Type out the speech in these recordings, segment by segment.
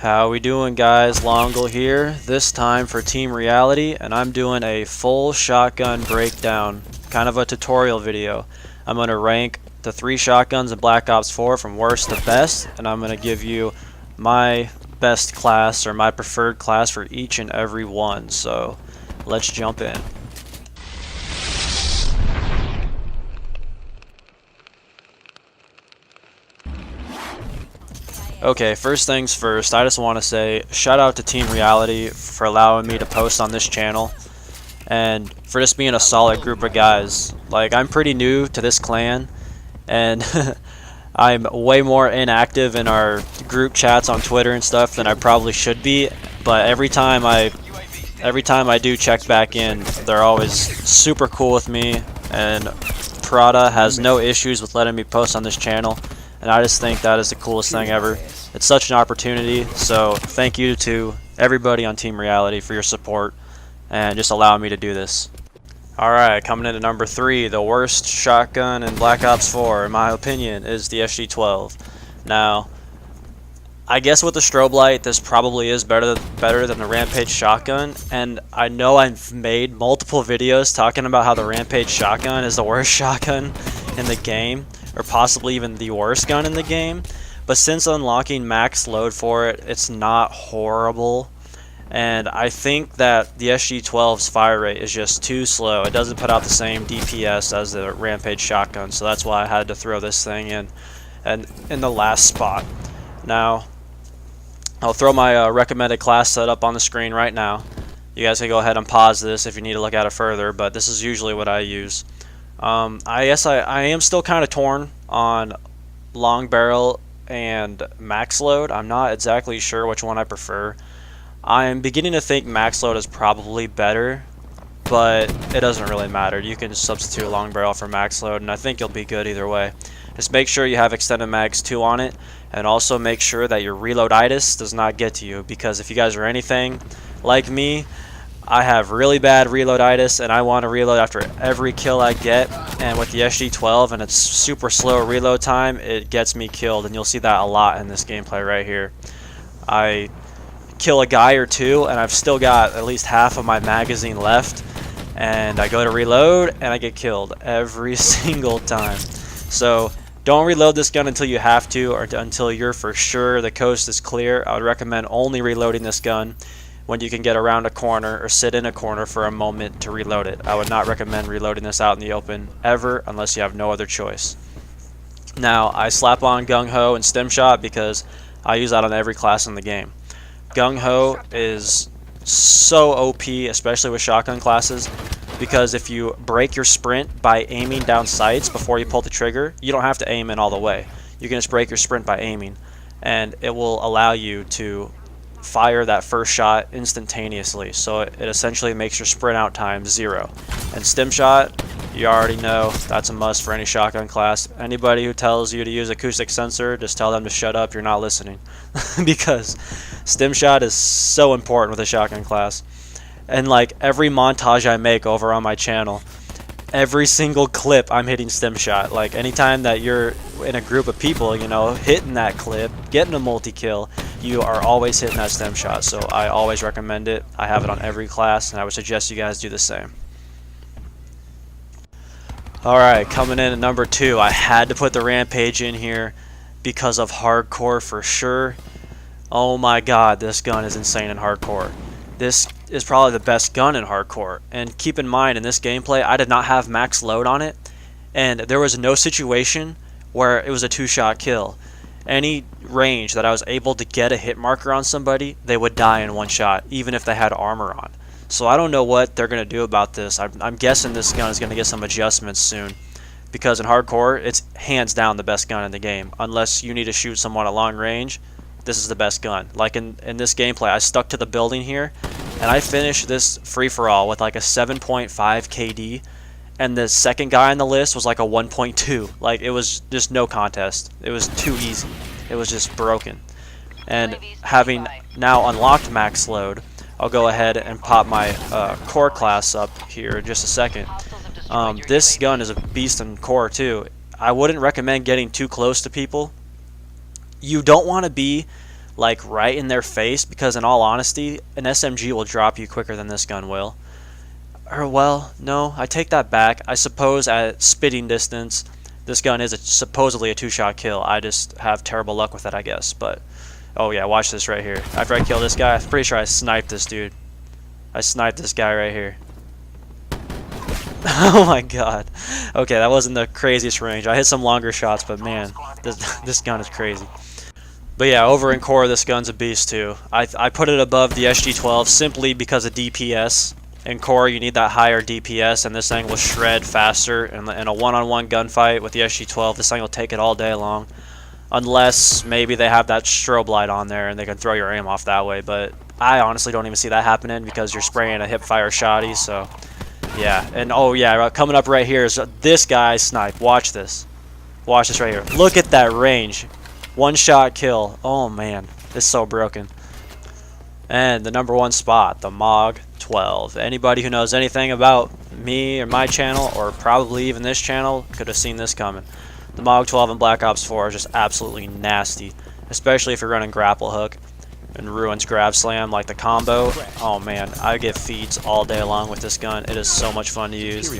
How we doing, guys? Longle here, this time for Team Reality, and I'm doing a full shotgun breakdown, kind of a tutorial video. I'm going to rank the 3 shotguns in Black Ops 4 from worst to best, and I'm going to give you my best class or my preferred class for each and every one. So let's jump in. Okay, first things first, I just want to say shout out to Team Reality for allowing me to post on this channel and for just being a solid group of guys. Like, I'm pretty new to this clan and I'm way more inactive in our group chats on Twitter and stuff than I probably should be, but every time I do check back in, they're always super cool with me, and Prada has no issues with letting me post on this channel. And I just think that is the coolest thing ever. It's such an opportunity, so thank you to everybody on Team Reality for your support and just allowing me to do this. Alright, coming into number 3, the worst shotgun in Black Ops 4, in my opinion, is the SG-12. Now, I guess with the strobe light, this probably is better than the Rampage shotgun, and I know I've made multiple videos talking about how the Rampage shotgun is the worst shotgun in the game, or possibly even the worst gun in the game, but since unlocking max load for it, it's not horrible. And I think that the SG-12's fire rate is just too slow. It doesn't put out the same DPS as the Rampage shotgun, so that's why I had to throw this thing in and in the last spot. Now, I'll throw my recommended class setup on the screen right now. You guys can go ahead and pause this if you need to look at it further, but this is usually what I use. I guess I am still kind of torn on long barrel and max load. I'm not exactly sure which one I prefer. I'm beginning to think max load is probably better, but it doesn't really matter. You can substitute long barrel for max load, and I think you'll be good either way. Just make sure you have extended mags 2 on it, and also make sure that your reloaditis does not get to you, because if you guys are anything like me, I have really bad reloaditis, and I want to reload after every kill I get, and with the SG-12 and its super slow reload time, it gets me killed, and you'll see that a lot in this gameplay right here. I kill a guy or two, and I've still got at least half of my magazine left, and I go to reload, and I get killed every single time. So don't reload this gun until you have to, or until you're for sure the coast is clear. I would recommend only reloading this gun when you can get around a corner or sit in a corner for a moment to reload it. I would not recommend reloading this out in the open ever unless you have no other choice. Now, I slap on Gung Ho and Stim Shot because I use that on every class in the game. Gung Ho is so OP, especially with shotgun classes, because if you break your sprint by aiming down sights before you pull the trigger, you don't have to aim in all the way. You can just break your sprint by aiming, and it will allow you to fire that first shot instantaneously, so it essentially makes your sprint out time 0. And Stim Shot, you already know that's a must for any shotgun class. Anybody who tells you to use acoustic sensor, just tell them to shut up, you're not listening. Because Stim Shot is so important with a shotgun class. And like every montage I make over on my channel, every single clip I'm hitting Stim Shot. Like anytime that you're in a group of people, you know, hitting that clip, getting a multi-kill, you are always hitting that Stim Shot. So I always recommend it. I have it on every class, and I would suggest you guys do the same. Alright, coming in at number 2, I had to put the Rampage in here because of hardcore for sure. Oh my god, this gun is insane in hardcore. This is probably the best gun in hardcore. And keep in mind, in this gameplay, I did not have max load on it, and there was no situation where it was a 2-shot kill. Any range that I was able to get a hit marker on somebody, they would die in 1 shot, even if they had armor on. So I don't know what they're going to do about this. I'm guessing this gun is going to get some adjustments soon, because in hardcore, it's hands down the best gun in the game. Unless you need to shoot someone at long range, this is the best gun. Like in this gameplay, I stuck to the building here, and I finished this free-for-all with like a 7.5 KD, and the second guy on the list was like a 1.2. Like, it was just no contest. It was too easy. It was just broken. And having now unlocked max load, I'll go ahead and pop my core class up here in just a second. This gun is a beast in core too. I wouldn't recommend getting too close to people. You don't want to be like right in their face, because in all honesty, an SMG will drop you quicker than this gun will. Or, well, no, I take that back. I suppose at spitting distance, this gun is supposedly a 2-shot kill. I just have terrible luck with it, I guess. But, oh yeah, watch this right here. After I kill this guy, I'm pretty sure I sniped this dude. I sniped this guy right here. Oh my god. Okay, that wasn't the craziest range. I hit some longer shots, but man, this gun is crazy. But yeah, over in core, this gun's a beast too. I put it above the SG-12 simply because of DPS. In core, you need that higher DPS, and this thing will shred faster. In a one-on-one gunfight with the SG-12, this thing will take it all day long. Unless maybe they have that strobe light on there and they can throw your aim off that way. But I honestly don't even see that happening because you're spraying a hip-fire shotty, so... yeah, and oh yeah, coming up right here is this guy snipe. Watch this. Watch this right here. Look at that range. 1-shot kill. Oh man, it's so broken. And the #1 spot, the MOG-12. Anybody who knows anything about me or my channel, or probably even this channel, could have seen this coming. The MOG-12 in Black Ops 4 is just absolutely nasty, especially if you're running grapple hook and Ruin's grab slam like the combo. Oh man, I get feeds all day long with this gun. It is so much fun to use.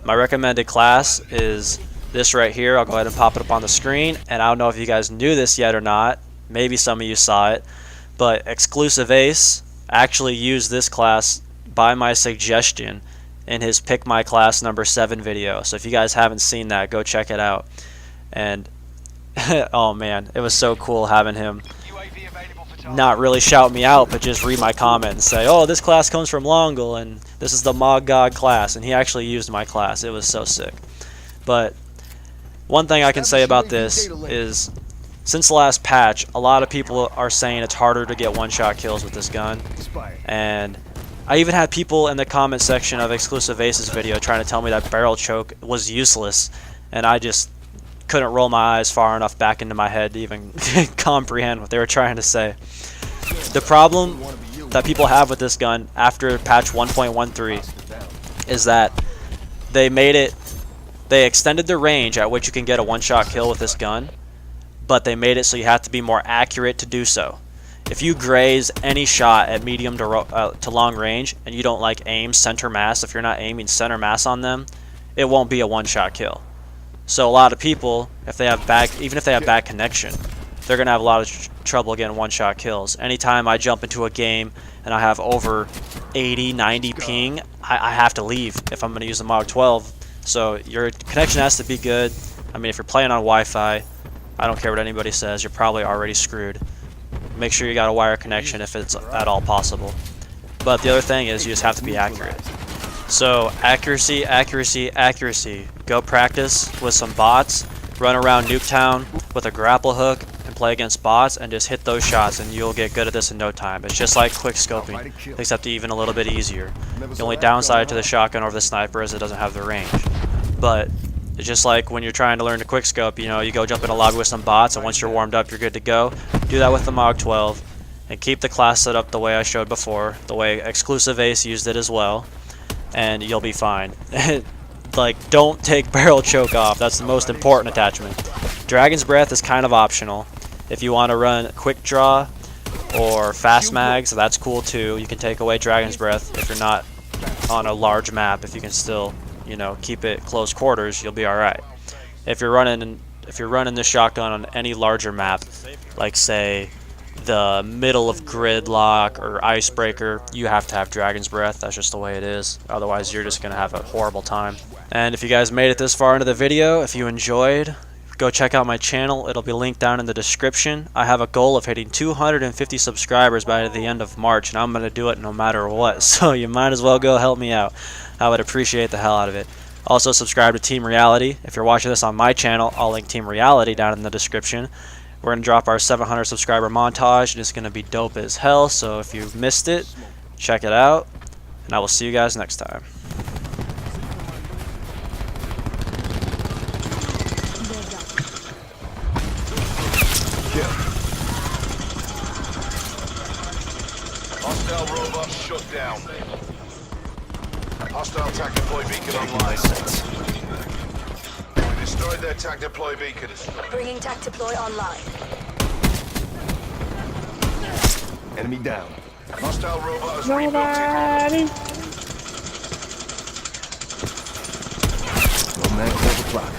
My recommended class is this right here. I'll go ahead and pop it up on the screen, and I don't know if you guys knew this yet or not. Maybe some of you saw it, but Exclusive Ace actually used this class by my suggestion in his Pick My Class #7 video. So if you guys haven't seen that, go check it out. And oh man, it was so cool having him not really shout me out, but just read my comment and say, oh, this class comes from Longle, and this is the Mog God class, and he actually used my class. It was so sick. But one thing I can say about this is, since the last patch, a lot of people are saying it's harder to get 1-shot kills with this gun, and I even had people in the comment section of Exclusive Ace's video trying to tell me that barrel choke was useless, and I just couldn't roll my eyes far enough back into my head to even comprehend what they were trying to say. The problem that people have with this gun after patch 1.13 is that they extended the range at which you can get a 1-shot kill with this gun, but they made it so you have to be more accurate to do so. If you graze any shot at medium to long range and you don't like aim center mass, if you're not aiming center mass on them, it won't be a 1-shot kill. So a lot of people, if they have even if they have bad connection, they're gonna have a lot of trouble getting 1-shot kills. Anytime I jump into a game and I have over 80, 90 ping, I have to leave if I'm gonna use the MOG-12. So your connection has to be good. I mean, if you're playing on Wi-Fi, I don't care what anybody says, you're probably already screwed. Make sure you got a wire connection if it's at all possible. But the other thing is you just have to be accurate. So accuracy, accuracy, accuracy. Go practice with some bots, run around Nuketown with a grapple hook and play against bots and just hit those shots, and you'll get good at this in no time. It's just like quick scoping, except even a little bit easier. The only downside to the shotgun over the sniper is it doesn't have the range. But it's just like when you're trying to learn to quick scope, you know, you go jump in a lobby with some bots, and once you're warmed up, you're good to go. Do that with the MOG-12 and keep the class set up the way I showed before, the way Exclusive Ace used it as well, and you'll be fine. Like, don't take barrel choke off. That's the most important attachment. Dragon's Breath is kind of optional. If you want to run quick draw or fast mags, that's cool too. You can take away Dragon's Breath if you're not on a large map. If you can still, you know, keep it close quarters, you'll be all right. If you're running this shotgun on any larger map, like say the middle of Gridlock or Icebreaker, you have to have Dragon's Breath. That's just the way it is. Otherwise, you're just gonna have a horrible time. And if you guys made it this far into the video, if you enjoyed, go check out my channel. It'll be linked down in the description. I have a goal of hitting 250 subscribers by the end of March, and I'm gonna do it no matter what. So you might as well go help me out. I would appreciate the hell out of it. Also, subscribe to Team Reality. If you're watching this on my channel, I'll link Team Reality down in the description. We're going to drop our 700 subscriber montage, and it's going to be dope as hell. So if you've missed it, check it out, and I will see you guys next time. Hostile robot shut down. Hostile TAC deploy beacon online. We destroyed their TAC deploy beacon. Bringing TAC deploy online. Enemy down. Hostile robot has rebuilt Nobody. One man 12 o'clock.